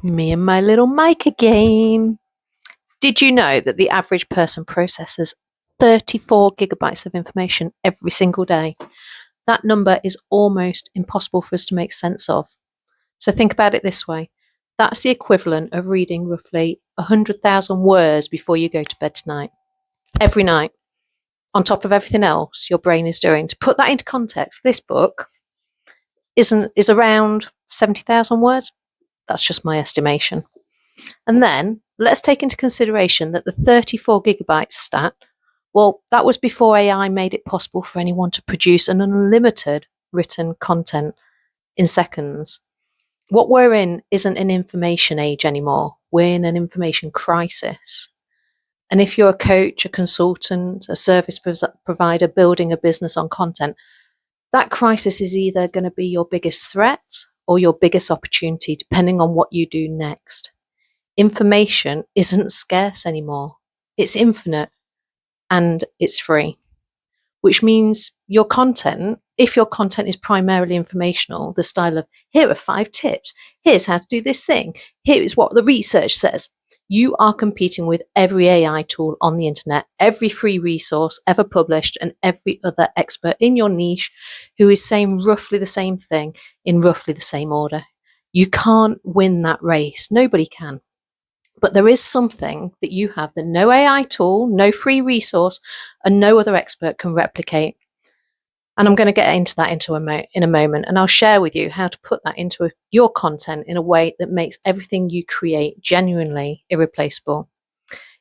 Me and my little mic again. Did you know that the average person processes 34 gigabytes of information every single day? That number is almost impossible for us to make sense of. So think about it this way. That's the equivalent of reading roughly 100,000 words before you go to bed tonight. Every night. On top of everything else your brain is doing. To put that into context, this book is around 70,000 words. That's just my estimation. And then let's take into consideration that the 34 gigabytes stat, well, that was before AI made it possible for anyone to produce an unlimited written content in seconds. What we're in isn't an information age anymore. We're in an information crisis. And if you're a coach, a consultant, a service provider building a business on content, that crisis is either going to be your biggest threat or your biggest opportunity, depending on what you do next. Information isn't scarce anymore. It's infinite and it's free, which means your content, if your content is primarily informational, the style of, here are 5 tips, here's how to do this thing, here is what the research says, you are competing with every AI tool on the internet, every free resource ever published, and every other expert in your niche who is saying roughly the same thing in roughly the same order. You can't win that race. Nobody can. But there is something that you have that no AI tool, no free resource, and no other expert can replicate. And I'm going to get into that in a moment, and I'll share with you how to put that into your content in a way that makes everything you create genuinely irreplaceable.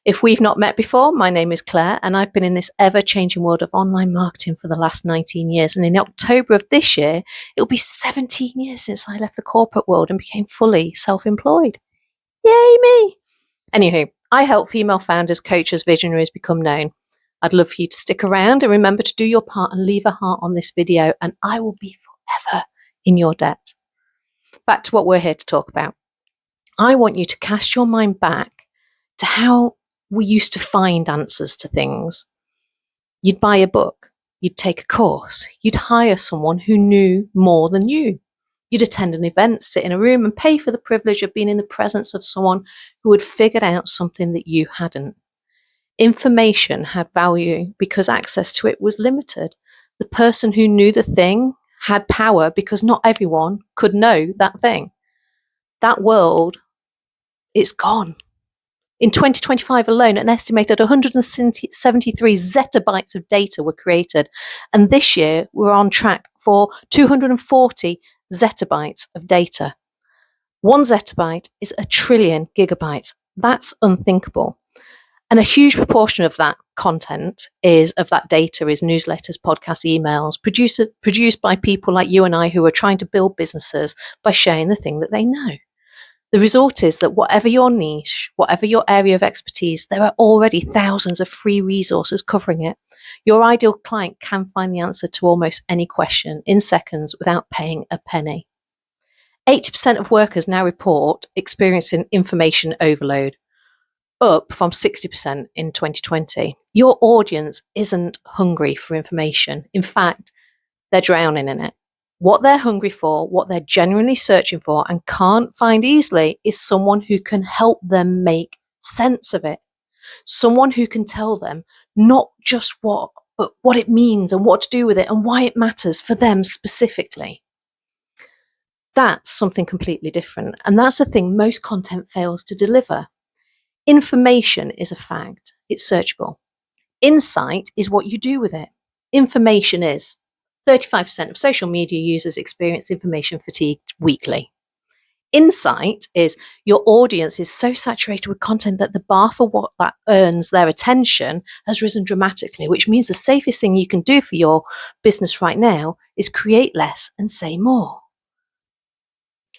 If we've not met before, my name is Claire, and I've been in this ever-changing world of online marketing for the last 19 years. And in October of this year, it'll be 17 years since I left the corporate world and became fully self-employed. Yay me! Anywho, I help female founders, coaches, visionaries become known. I'd love for you to stick around and remember to do your part and leave a heart on this video, and I will be forever in your debt. Back to what we're here to talk about. I want you to cast your mind back to how we used to find answers to things. You'd buy a book, you'd take a course, you'd hire someone who knew more than you. You'd attend an event, sit in a room, and pay for the privilege of being in the presence of someone who had figured out something that you hadn't. Information had value because access to it was limited. The person who knew the thing had power because not everyone could know that thing. That world, it's gone. In 2025 alone, an estimated 173 zettabytes of data were created. And this year, we're on track for 240 zettabytes of data. 1 zettabyte is 1 trillion gigabytes. That's unthinkable. And a huge proportion of that content of that data is newsletters, podcasts, emails, produced by people like you and I who are trying to build businesses by sharing the thing that they know. The result is that whatever your niche, whatever your area of expertise, there are already thousands of free resources covering it. Your ideal client can find the answer to almost any question in seconds without paying a penny. 80% of workers now report experiencing information overload, up from 60% in 2020. Your audience isn't hungry for information. In fact, they're drowning in it. What they're hungry for, what they're genuinely searching for and can't find easily is someone who can help them make sense of it. Someone who can tell them not just what, but what it means and what to do with it and why it matters for them specifically. That's something completely different. And that's the thing most content fails to deliver. Information is a fact. It's searchable. Insight is what you do with it. Information is 35% of social media users experience information fatigue weekly. Insight is your audience is so saturated with content that the bar for what that earns their attention has risen dramatically, which means the safest thing you can do for your business right now is create less and say more.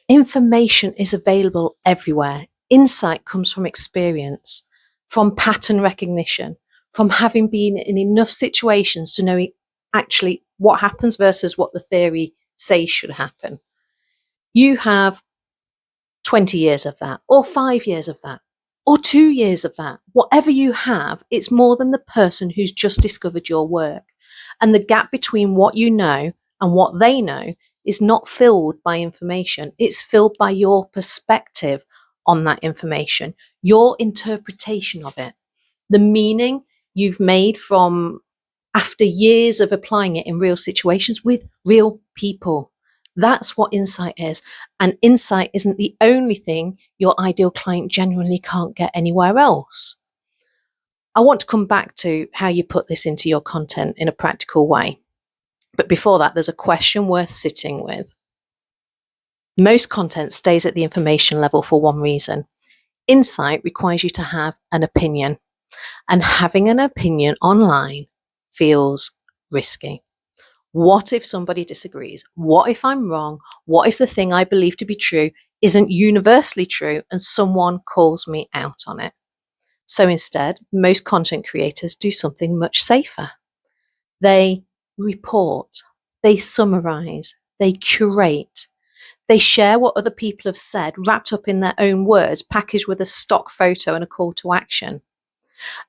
Information is available everywhere. Insight comes from experience, from pattern recognition, from having been in enough situations to know actually what happens versus what the theory says should happen. You have 20 years of that, or 5 years of that, or 2 years of that. Whatever you have, it's more than the person who's just discovered your work. And the gap between what you know and what they know is not filled by information. It's filled by your perspective on that information, your interpretation of it, the meaning you've made from after years of applying it in real situations with real people. That's what insight is. And insight isn't the only thing your ideal client genuinely can't get anywhere else. I want to come back to how you put this into your content in a practical way. But before that, there's a question worth sitting with. Most content stays at the information level for one reason. Insight requires you to have an opinion, and having an opinion online feels risky. What if somebody disagrees? What if I'm wrong? What if the thing I believe to be true isn't universally true and someone calls me out on it? So instead, most content creators do something much safer. They report, they summarize, they curate, they share what other people have said, wrapped up in their own words, packaged with a stock photo and a call to action.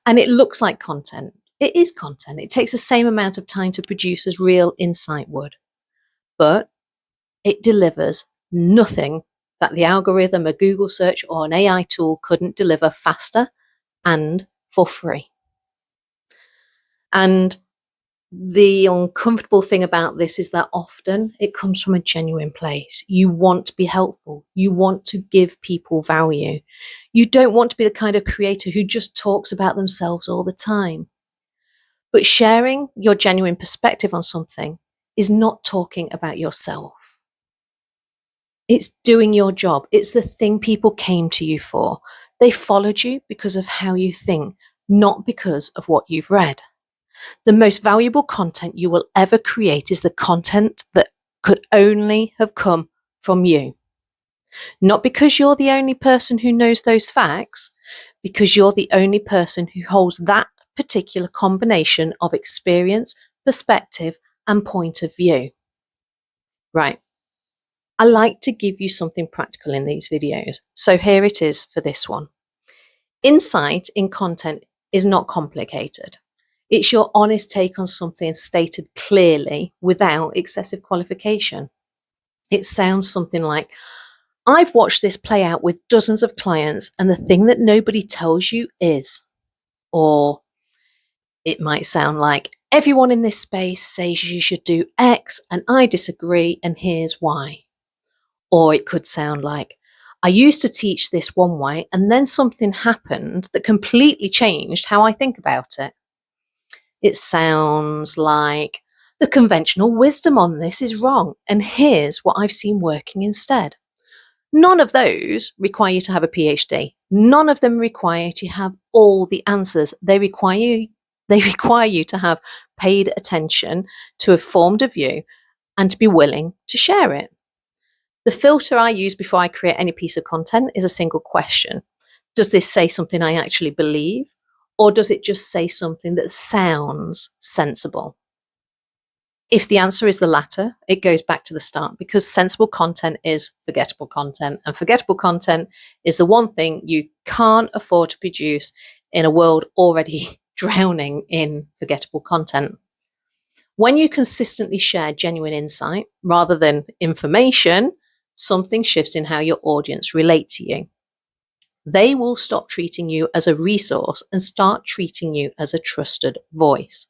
And it looks like content. It is content. It takes the same amount of time to produce as real insight would. But it delivers nothing that the algorithm, a Google search, or an AI tool couldn't deliver faster and for free. And the uncomfortable thing about this is that often it comes from a genuine place. You want to be helpful. You want to give people value. You don't want to be the kind of creator who just talks about themselves all the time. But sharing your genuine perspective on something is not talking about yourself. It's doing your job. It's the thing people came to you for. They followed you because of how you think, not because of what you've read. The most valuable content you will ever create is the content that could only have come from you. Not because you're the only person who knows those facts, because you're the only person who holds that particular combination of experience, perspective, and point of view. Right. I like to give you something practical in these videos. So here it is for this one. Insight in content is not complicated. It's your honest take on something stated clearly without excessive qualification. It sounds something like, I've watched this play out with dozens of clients, and the thing that nobody tells you is, or it might sound like, everyone in this space says you should do X and I disagree and here's why. Or it could sound like, I used to teach this one way and then something happened that completely changed how I think about it. It sounds like, the conventional wisdom on this is wrong and here's what I've seen working instead. None of those require you to have a PhD. None of them require you to have all the answers. They require you to have paid attention, to have formed a view, and to be willing to share it. The filter I use before I create any piece of content is a single question. Does this say something I actually believe? Or does it just say something that sounds sensible? If the answer is the latter, it goes back to the start, because sensible content is forgettable content, and forgettable content is the one thing you can't afford to produce in a world already drowning in forgettable content. When you consistently share genuine insight rather than information, something shifts in how your audience relate to you. They will stop treating you as a resource and start treating you as a trusted voice.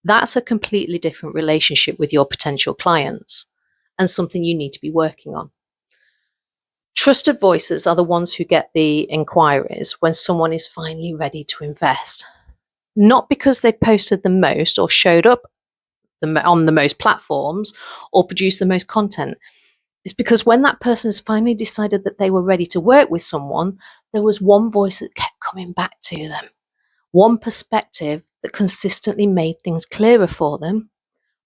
That's a completely different relationship with your potential clients and something you need to be working on. Trusted voices are the ones who get the inquiries when someone is finally ready to invest. Not because they posted the most or showed up on the most platforms or produced the most content. It's because when that person has finally decided that they were ready to work with someone, there was one voice that kept coming back to them. One perspective that consistently made things clearer for them.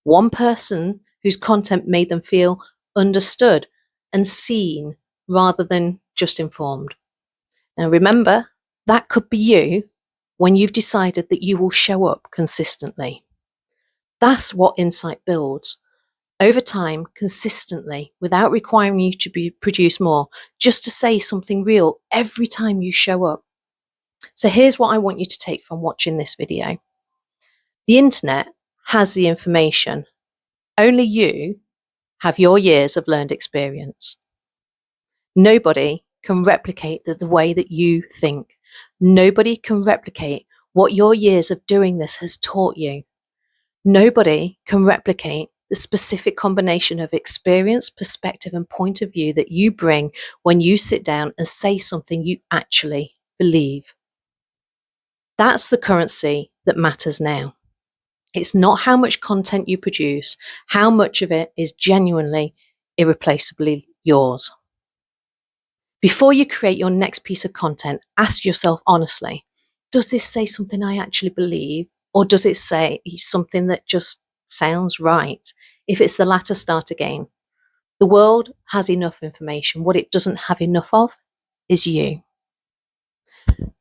One person whose content made them feel understood and seen rather than just informed. Now remember, that could be you when you've decided that you will show up consistently. That's what insight builds. Over time, consistently, without requiring you to produce more, just to say something real every time you show up. So here's what I want you to take from watching this video. The internet has the information. Only you have your years of learned experience. Nobody can replicate the way that you think. Nobody can replicate what your years of doing this has taught you. Nobody can replicate the specific combination of experience, perspective, and point of view that you bring when you sit down and say something you actually believe. That's the currency that matters now. It's not how much content you produce, how much of it is genuinely, irreplaceably yours. Before you create your next piece of content, ask yourself honestly, does this say something I actually believe, or does it say something that just sounds right? If it's the latter, start again. The world has enough information. What it doesn't have enough of is you.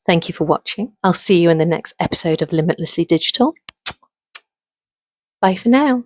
Thank you for watching. I'll see you in the next episode of Limitlessly Digital. Bye for now.